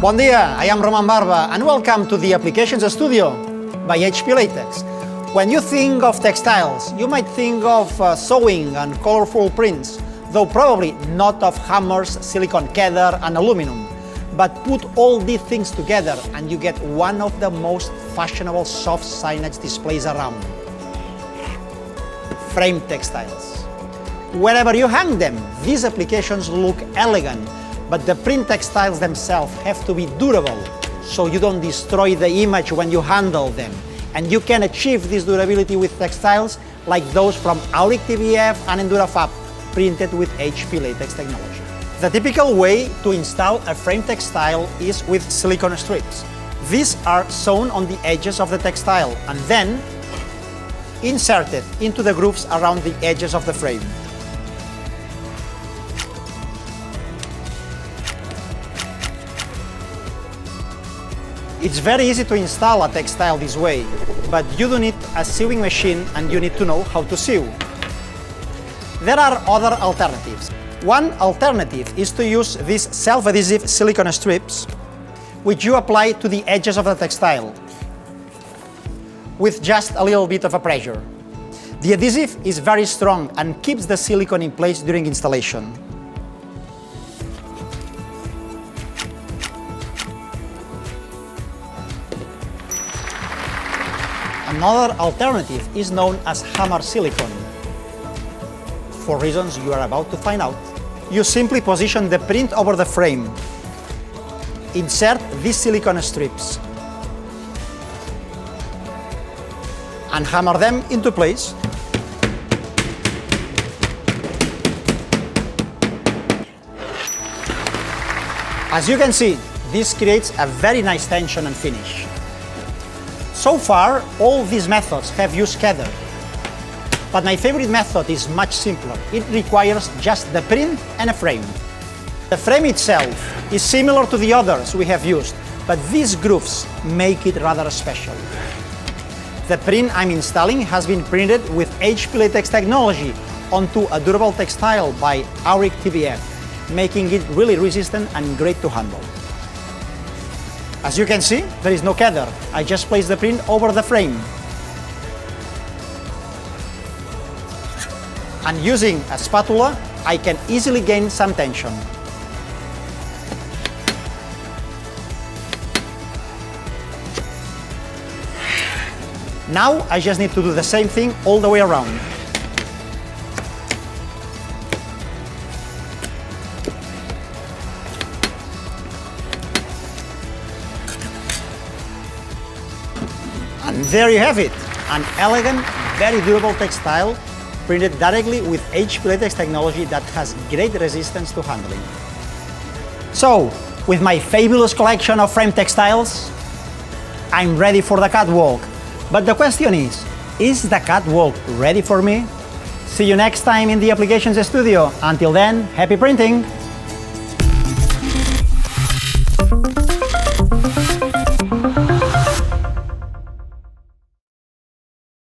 Bon dia, I am Roman Barba and welcome to the Applications Studio by HP Latex. When you think of textiles, you might think of sewing and colorful prints, though probably not of hammers, silicone tether and aluminum. But put all these things together and you get one of the most fashionable soft signage displays around. Frame textiles. Wherever you hang them, these applications look elegant, but the print textiles themselves have to be durable, so you don't destroy the image when you handle them. And you can achieve this durability with textiles like those from Auric TBF and EnduraFab, printed with HP Latex technology. The typical way to install a frame textile is with silicone strips. These are sewn on the edges of the textile and then inserted into the grooves around the edges of the frame. It's very easy to install a textile this way, but you do need a sewing machine and you need to know how to sew. There are other alternatives. One alternative is to use these self-adhesive silicone strips, which you apply to the edges of the textile with just a little bit of a pressure. The adhesive is very strong and keeps the silicone in place during installation. Another alternative is known as hammer silicone. For reasons you are about to find out, you simply position the print over the frame. Insert these silicone strips and hammer them into place. As you can see, this creates a very nice tension and finish. So far, all these methods have used tether, but my favorite method is much simpler. It requires just the print and a frame. The frame itself is similar to the others we have used, but these grooves make it rather special. The print I'm installing has been printed with HP Latex technology onto a durable textile by Auric TBF, making it really resistant and great to handle. As you can see, there is no tether. I just place the print over the frame. And using a spatula, I can easily gain some tension. Now I just need to do the same thing all the way around. And there you have it, an elegant, very durable textile printed directly with HP Latex technology that has great resistance to handling. So, with my fabulous collection of frame textiles, I'm ready for the catwalk. But the question is the catwalk ready for me? See you next time in the Applications Studio. Until then, happy printing!